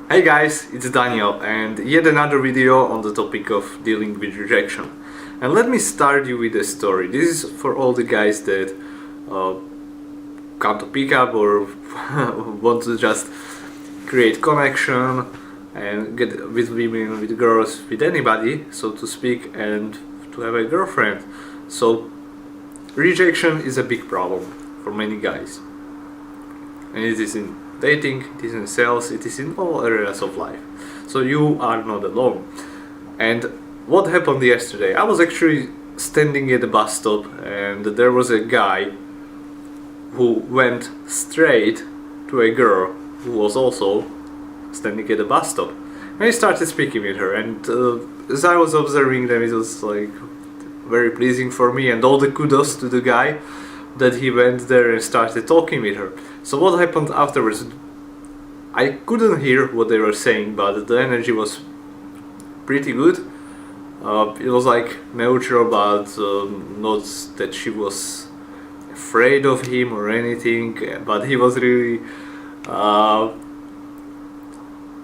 Hey guys, it's Daniel and yet another video on the topic of dealing with rejection. And let me start you with a story. This is for all the guys that come to pick up or want to just create connection and get with women, with girls, with anybody, so to speak, and to have a girlfriend. So rejection is a big problem for many guys. And it is in dating, it is in sales, it is in all areas of life. So you are not alone. And what happened yesterday? I was actually standing at the bus stop and there was a guy who went straight to a girl who was also standing at the bus stop. And he started speaking with her, and as I was observing them, it was like very pleasing for me, and all the kudos to the guy that he went there and started talking with her. So what happened afterwards? I couldn't hear what they were saying, but the energy was pretty good. It was like neutral, but not that she was afraid of him or anything, but he was really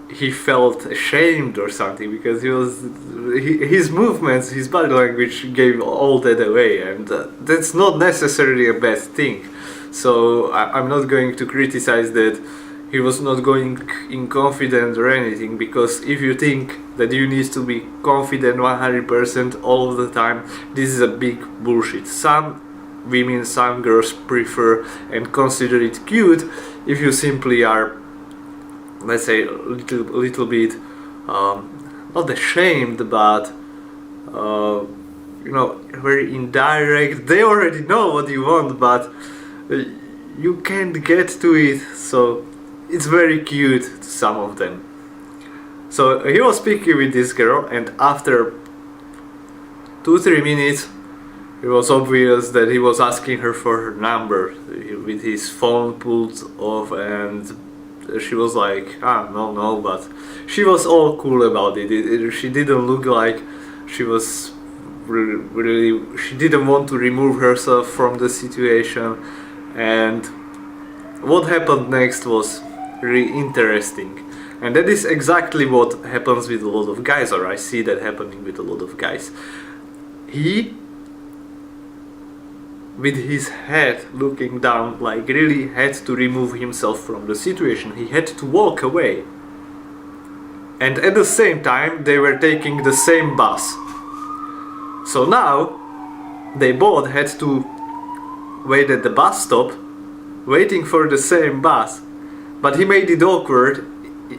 he felt ashamed or something, because his movements, his body language gave all that away, and that's not necessarily a bad thing. So I'm not going to criticize that he was not going in confident or anything, because if you think that you need to be confident 100% all of the time, this is a big bullshit. Some women, some girls prefer and consider it cute if you simply are, let's say, a little bit not ashamed, but you know, very indirect. They already know what you want, but you can't get to it, so it's very cute to some of them. So he was speaking with this girl, and after 2-3 minutes it was obvious that he was asking her for her number with his phone pulled off, and she was like, no, but she was all cool about it. She didn't look like she was really, she didn't want to remove herself from the situation. And what happened next was really interesting, and that is exactly what happens with a lot of guys, or I see that happening with a lot of guys. He, with his head looking down, like really had to remove himself from the situation. He had to walk away, and at the same time they were taking the same bus. So now they both had to wait at the bus stop waiting for the same bus, but he made it awkward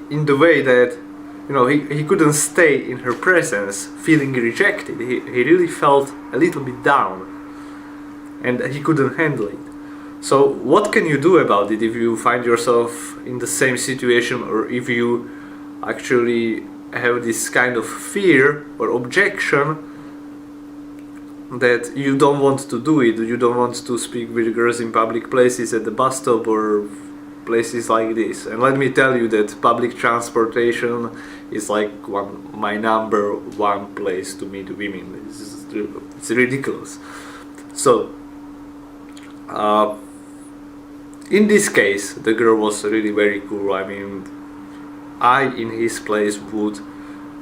in the way that, you know, he couldn't stay in her presence feeling rejected. He really felt a little bit down, and he couldn't handle it. So what can you do about it if you find yourself in the same situation, or if you actually have this kind of fear or objection that you don't want to do it, you don't want to speak with girls in public places, at the bus stop or places like this? And let me tell you that public transportation is like my number one place to meet women. It's ridiculous. So in this case the girl was really very cool. I mean, I in his place would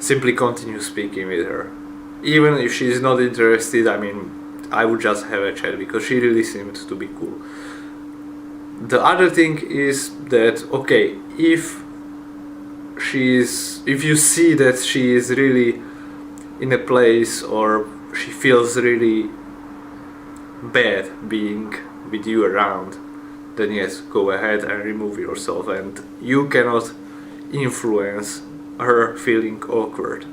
simply continue speaking with her. Even if she's not interested, I mean, I would just have a chat, because she really seemed to be cool. The other thing is that, okay, if you see that she is really in a place, or she feels really bad being with you around, then yes, go ahead and remove yourself, and you cannot influence her feeling awkward.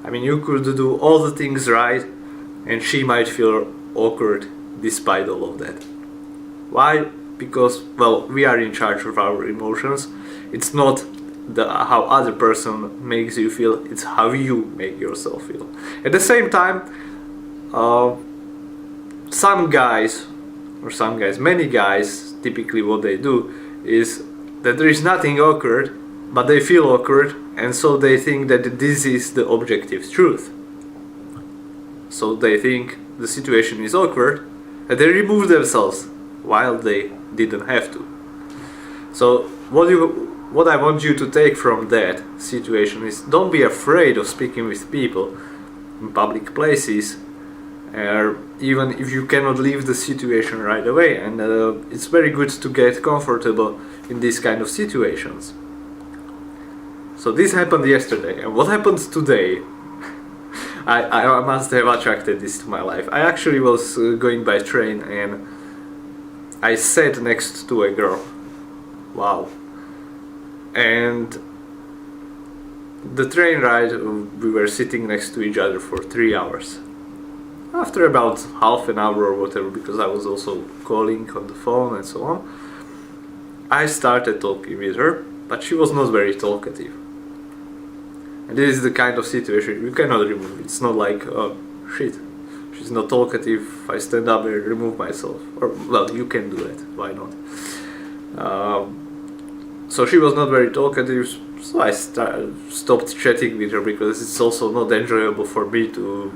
I mean, you could do all the things right, and she might feel awkward despite all of that. Why? Because, well, we are in charge of our emotions. It's not how other person makes you feel, it's how you make yourself feel. At the same time, many guys, typically what they do is that there is nothing awkward, but they feel awkward, and so they think that this is the objective truth. So they think the situation is awkward, and they remove themselves while they didn't have to. So what you what I want you to take from that situation is, don't be afraid of speaking with people in public places, even if you cannot leave the situation right away, and it's very good to get comfortable in these kind of situations. So this happened yesterday, and what happened today, I must have attracted this to my life. I actually was going by train and I sat next to a girl. Wow. And the train ride, we were sitting next to each other for 3 hours. After about half an hour or whatever, because I was also calling on the phone and so on, I started talking with her, but she was not very talkative. And this is the kind of situation you cannot remove. It's not like, oh shit, she's not talkative, I stand up and remove myself. Or, well, you can do that, why not? So she was not very talkative, so I stopped chatting with her, because it's also not enjoyable for me to,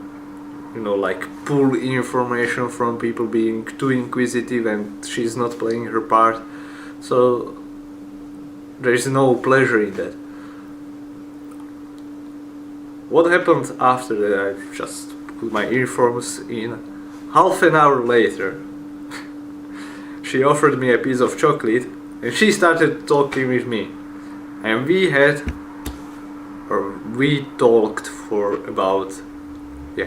like, pull information from people being too inquisitive and she's not playing her part. So there is no pleasure in that. What happened after that? I just put my earphones in. Half an hour later, she offered me a piece of chocolate and she started talking with me. And we talked for about,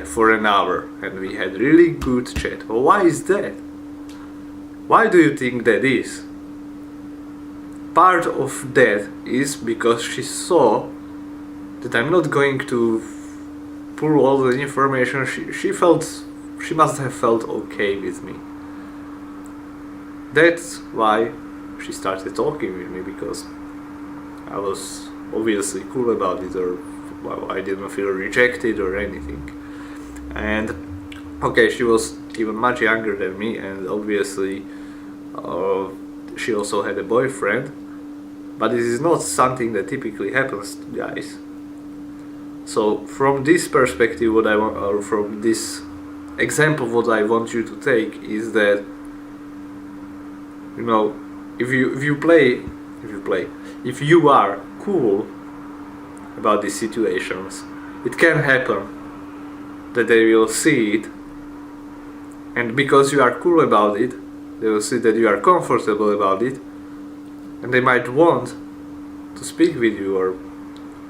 for an hour, and we had really good chat. Well, why is that? Why do you think that is? Part of that is because she saw that I'm not going to pull all the information. She must have felt okay with me. That's why she started talking with me, because I was obviously cool about it, or I didn't feel rejected or anything. And okay, she was even much younger than me, and obviously she also had a boyfriend, but this is not something that typically happens to guys. So from this perspective, what I want, or from this example, what I want you to take is that, if you are cool about these situations, it can happen that they will see it, and because you are cool about it, they will see that you are comfortable about it, and they might want to speak with you or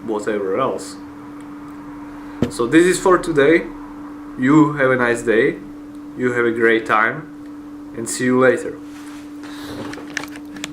whatever else. So this is for today. You have a nice day, you have a great time, and see you later.